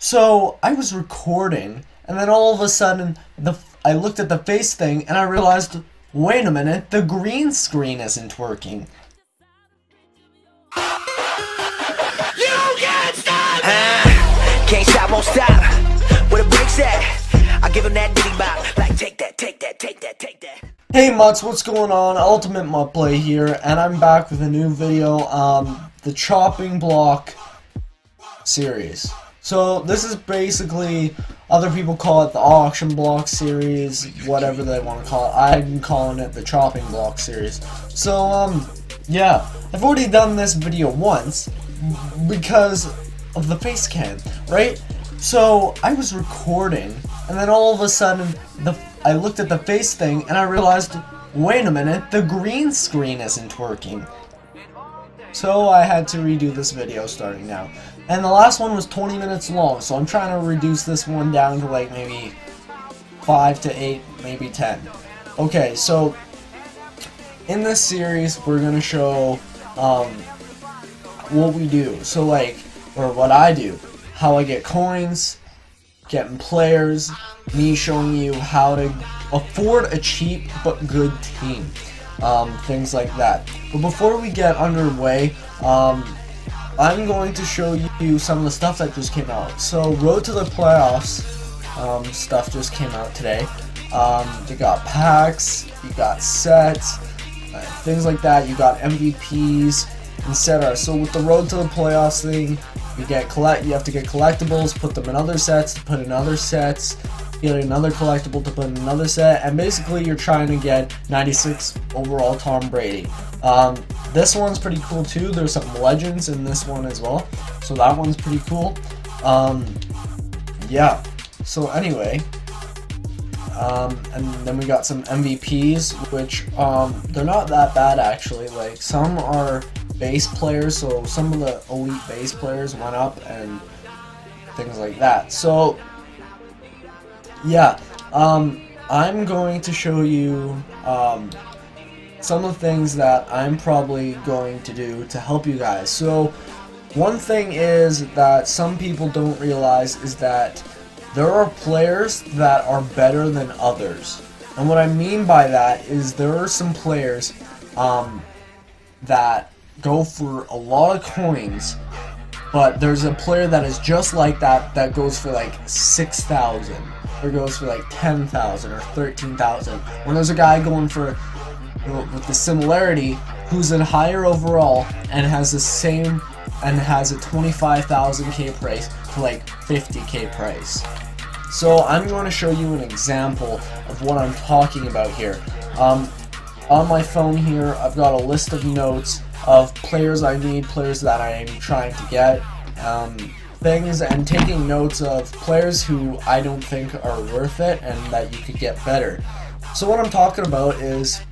So I was recording, and then all of a sudden, I looked at the face thing, and I realized, wait a minute, the green screen isn't working. You can't stop! Can't stop, won't stop. Where the brakes at? I give him that diddy bop. Like, take that, take that, take that, take that. Hey Mutts, what's going on? Ultimate Mutt Play here, and I'm back with a new video, the chopping block series. So this is basically, other people call it the auction block series, whatever they want to call it. I'm calling it the chopping block series. So yeah, I've already done this video once because of the face cam, right? So I was recording, and then all of a sudden I looked at the face thing and I realized, wait a minute, the green screen isn't working. So I had to redo this video starting now. And the last one was 20 minutes long, so I'm trying to reduce this one down to like maybe 5 to 8, maybe 10. Okay, so in this series we're gonna show what we do. So like, or what I do, how I get coins, getting players, me showing you how to afford a cheap but good team, things like that. But before we get underway, I'm going to show you some of the stuff that just came out. So Road to the Playoffs stuff just came out today. You got packs, you got sets, things like that. You got MVPs, etc. So with the Road to the Playoffs thing, you have to get collectibles, put them in other sets, to put in other sets, get another collectible to put in another set, and basically you're trying to get 96 overall Tom Brady. This one's pretty cool too. There's some legends in this one as well, so that one's pretty cool. Yeah, so anyway, and then we got some MVPs, which they're not that bad actually. Like, some are base players, so some of the elite base players went up and things like that. So yeah, I'm going to show you some of the things that I'm probably going to do to help you guys. So one thing is that some people don't realize is that there are players that are better than others. And what I mean by that is there are some players that go for a lot of coins, but there's a player that is just like that goes for like 6,000, or goes for like 10,000 or 13,000. When there's a guy going for, with the similarity, who's in higher overall and has the same, and has a 25,000k price to like 50k price. So I'm going to show you an example of what I'm talking about here. On my phone here, I've got a list of notes of players I need, players that I am trying to get, things, and taking notes of players who I don't think are worth it and that you could get better. So what I'm talking about is,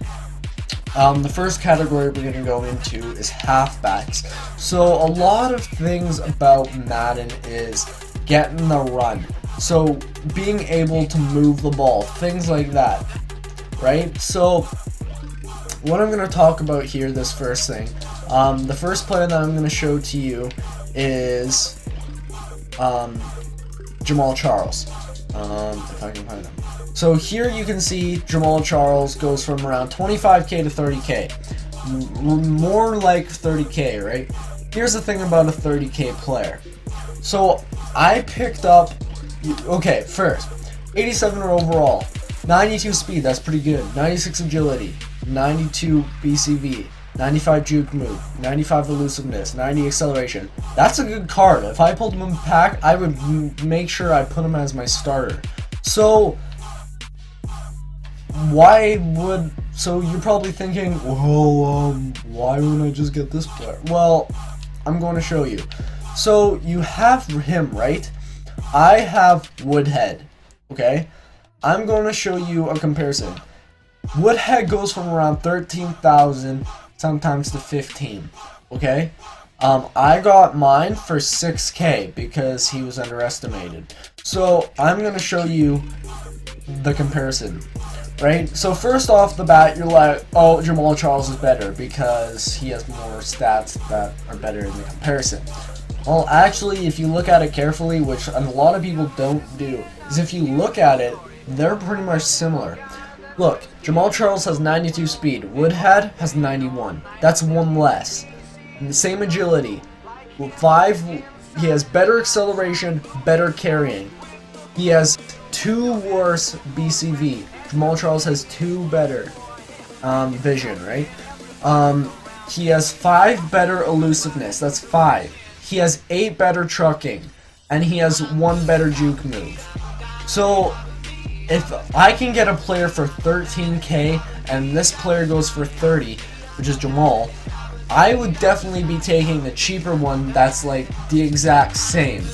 the first category we're going to go into is halfbacks. So a lot of things about Madden is getting the run. So being able to move the ball, things like that, right? So what I'm going to talk about here, this first thing, the first player that I'm going to show to you is Jamal Charles, if I can find him. So here you can see Jamal Charles goes from around 25k to 30k, more like 30k, right? Here's the thing about a 30k player. So I picked up, okay, first, 87 overall, 92 speed, that's pretty good, 96 agility, 92 BCV, 95 juke move, 95 elusiveness, 90 acceleration. That's a good card. If I pulled him in pack, I would make sure I put him as my starter. So so you're probably thinking, well, why wouldn't I just get this player? Well, I'm going to show you. So you have him, right? I have Woodhead, okay? I'm going to show you a comparison. Woodhead goes from around 13,000 sometimes to 15, okay? I got mine for 6k because he was underestimated. So I'm going to show you the comparison, right? So first off the bat, you're like, oh, Jamal Charles is better because he has more stats that are better in the comparison. Well, actually, if you look at it carefully, which a lot of people don't do, is if you look at it, they're pretty much similar. Look, Jamal Charles has 92 speed. Woodhead has 91. That's one less. And the same agility. With 5, he has better acceleration, better carrying. He has 2 worse BCV. Jamal Charles has 2 better vision, right? He has 5 better elusiveness. That's 5. He has 8 better trucking. And he has 1 better juke move. So, if I can get a player for 13k and this player goes for 30, which is Jamal, I would definitely be taking the cheaper one that's like the exact same.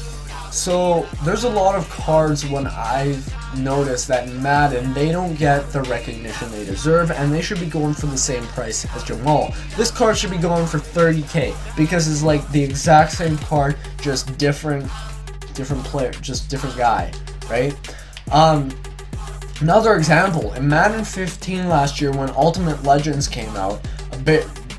So there's a lot of cards when I've noticed that in Madden they don't get the recognition they deserve, and they should be going for the same price as Jamal. This card should be going for 30k because it's like the exact same card, just different player, just different guy, right? Another example, in Madden 15 last year when Ultimate Legends came out,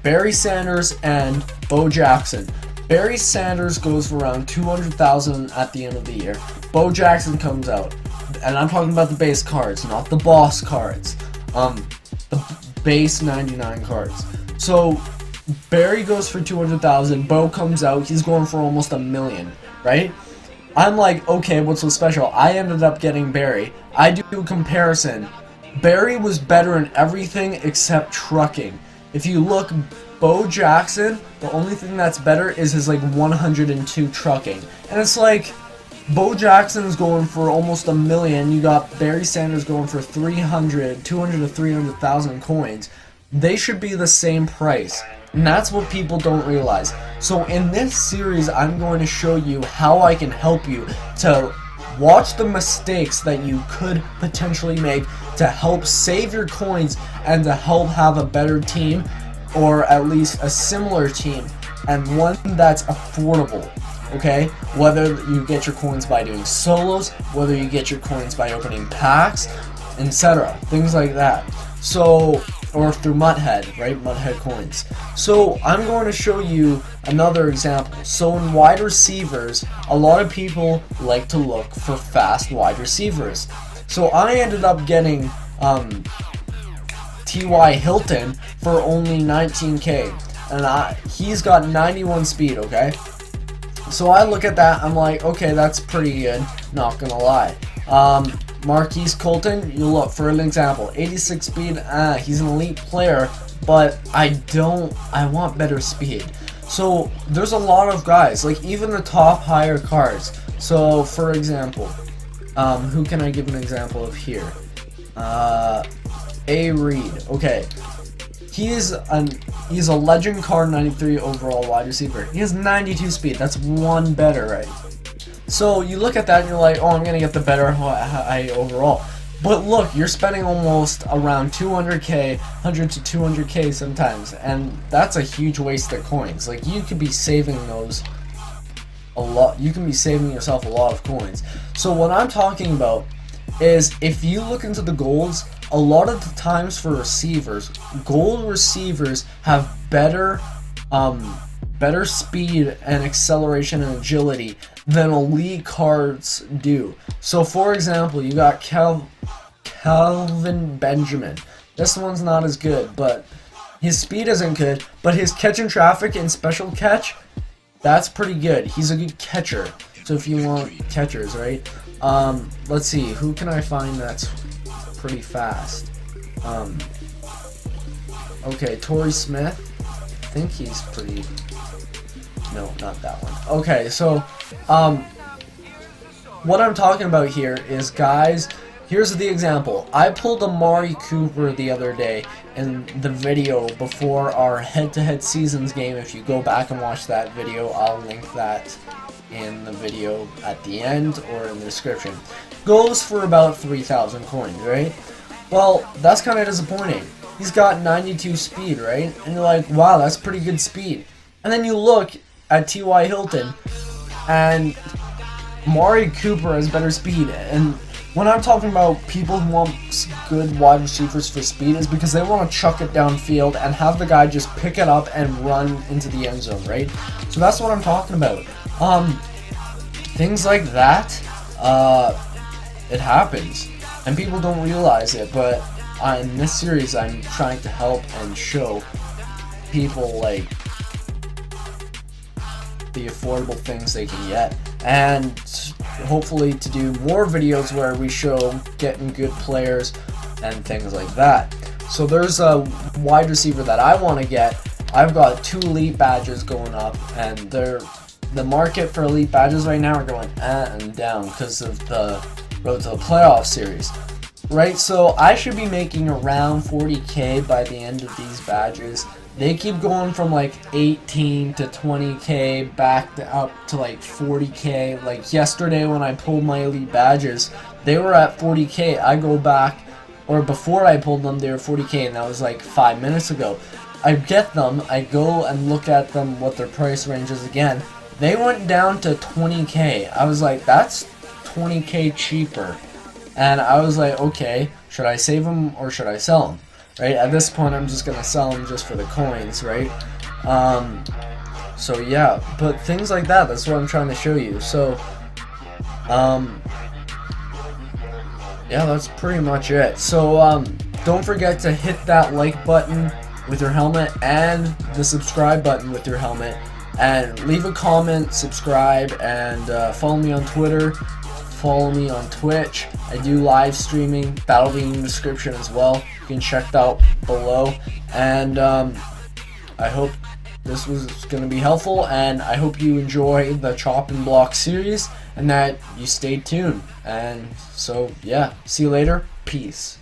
Barry Sanders and Bo Jackson. Barry Sanders goes for around 200,000 at the end of the year. Bo Jackson comes out, and I'm talking about the base cards, not the boss cards. The base 99 cards. So Barry goes for 200,000. Bo comes out, he's going for almost $1 million, right? I'm like, okay, what's so special? I ended up getting Barry. I do a comparison. Barry was better in everything except trucking. If you look, Bo Jackson, the only thing that's better is his like 102 trucking. And it's like, Bo Jackson's going for almost $1 million. You got Barry Sanders going for 200 to 300,000 coins. They should be the same price. And that's what people don't realize. So in this series, I'm going to show you how I can help you to watch the mistakes that you could potentially make to help save your coins and to help have a better team, or at least a similar team, and one that's affordable. Okay? Whether you get your coins by doing solos, whether you get your coins by opening packs, etc. Things like that. So, or through Mudhead, right? Mudhead coins. So I'm going to show you another example. So in wide receivers, a lot of people like to look for fast wide receivers. So I ended up getting T.Y. Hilton for only 19k, and he's got 91 speed, okay? So I look at that, I'm like, okay, that's pretty good, not gonna lie. Marquise Colton, you look, for an example, 86 speed, he's an elite player, but I want better speed. So there's a lot of guys, like even the top higher cards. So for example, who can I give an example of here? A. Reed, okay. He's a legend card 93 overall wide receiver. He has 92 speed, that's 1 better, right? So you look at that and you're like, oh, I'm gonna get the better high overall. But look, you're spending almost around 200k, 100 to 200k sometimes, and that's a huge waste of coins. Like, you could be saving those a lot. You can be saving yourself a lot of coins. So what I'm talking about is, if you look into the golds, a lot of the times for receivers, gold receivers have better speed and acceleration and agility than elite cards do. So for example, you got Calvin Benjamin. This one's not as good, but his speed isn't good, but his catch in traffic and special catch, that's pretty good. He's a good catcher. So if you want catchers, right? Let's see, who can I find that's pretty fast? Okay, Torrey Smith. I think he's pretty... No, not that one. Okay, so, what I'm talking about here is, guys, here's the example. I pulled Amari Cooper the other day in the video before our head-to-head seasons game. If you go back and watch that video, I'll link that in the video at the end or in the description. Goes for about 3,000 coins, right? Well, that's kind of disappointing. He's got 92 speed, right? And you're like, wow, that's pretty good speed. And then you look at T.Y. Hilton, and Amari Cooper has better speed. And when I'm talking about people who want good wide receivers for speed, is because they want to chuck it downfield and have the guy just pick it up and run into the end zone, right? So that's what I'm talking about. things like that, it happens, and people don't realize it, but in this series I'm trying to help and show people like the affordable things they can get, and hopefully to do more videos where we show getting good players and things like that. So there's a wide receiver that I want to get. I've got 2 elite badges going up, and the market for elite badges right now are going and down because of the Road to the Playoff series. Right, so I should be making around 40k by the end of these badges. They keep going from like 18 to 20k back up to like 40k. Like yesterday when I pulled my elite badges, they were at 40k. I go back, or before I pulled them, they were 40k, and that was like 5 minutes ago. I get them, I go and look at them, what their price range is again. They went down to 20k. I was like, that's 20k cheaper. And I was like, okay, should I save them or should I sell them? Right, at this point I'm just gonna sell them just for the coins, right? So yeah, but things like that, that's what I'm trying to show you. So yeah, that's pretty much it. So don't forget to hit that like button with your helmet and the subscribe button with your helmet, and leave a comment, subscribe, and follow me on Twitter, follow me on Twitch. I do live streaming, that'll be in the description as well. You can check that out below, and I hope this was going to be helpful, and I hope you enjoy the Chop and Block series and that you stay tuned. And so yeah, see you later, peace.